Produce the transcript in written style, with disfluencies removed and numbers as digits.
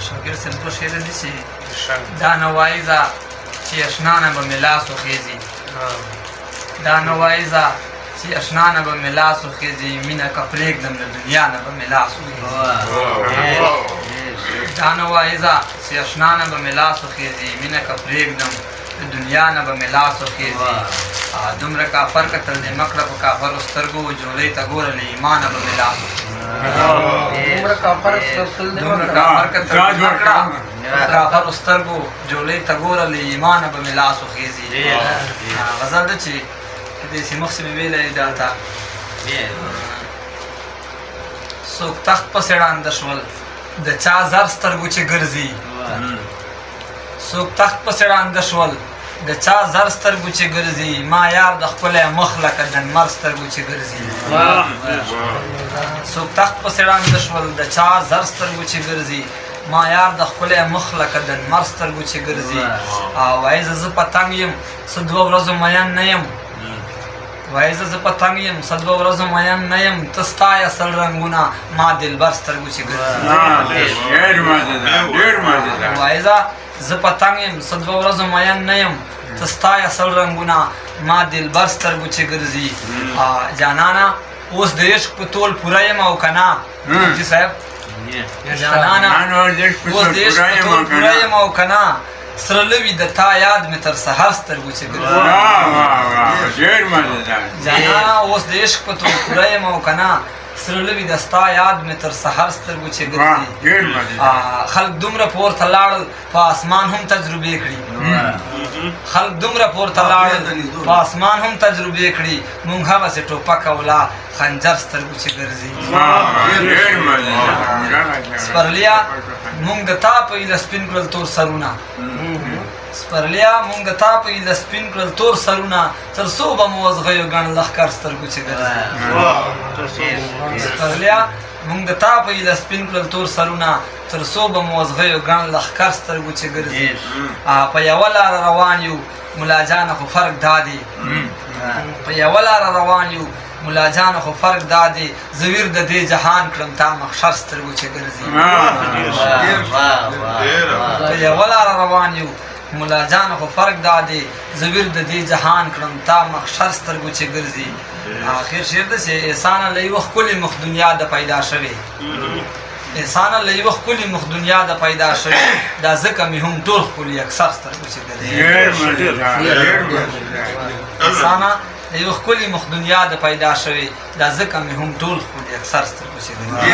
شاګرد صاحب دوه شعر دي چې دا نوایزه چې اشنا نه به مې لاس وخېځي دا نوایزه چې اشنا نه به مې لاس وخېځي مینه که پرېږدم د دنیا نه به مې لاس وخېځي دا نوایزه چې اشنا نه به مې لاس وخېځي مینه که پرېږدم د دنیا نه به مې لاس وخېځي دومره کافر کتل دې مه کړه په کافرو سترګو جولۍ ته ګوره له ایمانه به مې لاس دومره کافر کتل دې مه کړه په کافرو سترګو جولۍ ته ګوره له ایمانه به مې لاس وخېځي غزل ده چې داسې مخکې مې ویلی دا ته څوک تخت پسې ړانده شول د چا زر سترګو چې ګرځي څوک تخت پسې ړانده شول د چا زر سترګو چې ګرځي ما یار د ښکلی مخ لکه دنمر سترګو چې ګرځي څوک تخت پسې ړانده شول د چا زر سترګو چې ګرځي ما یار د ښکلی مخ لکه دنمر سترګو چې ګرځي وایي زه پتنګ یم څه دوه ورځو مین نه یم وایي زه پتنګ یم څه دوه ورځو مین نه یم ته ستا اصل رنګونه ما دلبر سترګو چې ګرځي وایي زه پتنګ یم څه دوه ورځو مین نه یم ته ستا اصل رنګونه ما دلبر سترګو چې ګرځي جانانه اوس د عشق په تول پوره یم او که نه مفتي صاحب جانانه اوس د عشق په تول پوره یم او که نه سره لوي د تا یاد مې تر سهار سترګو چې ګرځي جانانه اوس د عشق په تول پوره یم او که نه سره لوي د ستا یاد مې تر سهار سترګو چې ګرځي خلک دومره پورته لاړل په اسمان هم تجربې کړي خلک دومره پورته لاړل په اسمان هم تجربې کړي مونږ هغسې ټوپک اولا خنجر سترګو چې ګرځي سپرلیا مونږ د تا په ایله سپین کړل تور سرونه سپرلیا مونږ د تا په ایله سپین کړل تور سرونه تر څو به مو وزغیو ګڼ لښکر سترګو چې ګرځي سپرلیا مونږ د تا په ایله سپین کړل تور سرونه تر څو به مو وزغیو ګڼ لښکر سترګو چې ګرځي په یوه لاره روان یو ملا جانه خو فرق دا دی په یوه لاره روان یو ملا جانه خو فرق دا دی زه ویر د دې جهان کړم تا محشر سترګو چې ګرځي په یوه لاره روان یو ملا جانه خو فرق دا دی زه ویر د دې جهان کړم تا محشر سترګو چې ګرځي آخر شعر ده چې احسانه له یوه ښکلې مخ دنیا د پیدا شوې انسانه له یوه ښکلې مخ دنیا د پیدا شوې دا ځکه مې هم ټول ښکلي اکثر سترګو چې ګرځي انسانه له یوه ښکلې مخ دنیا د پیدا شوې دا ځکه مې هم ټول ښکلي اکثر سترګو چې ګرځي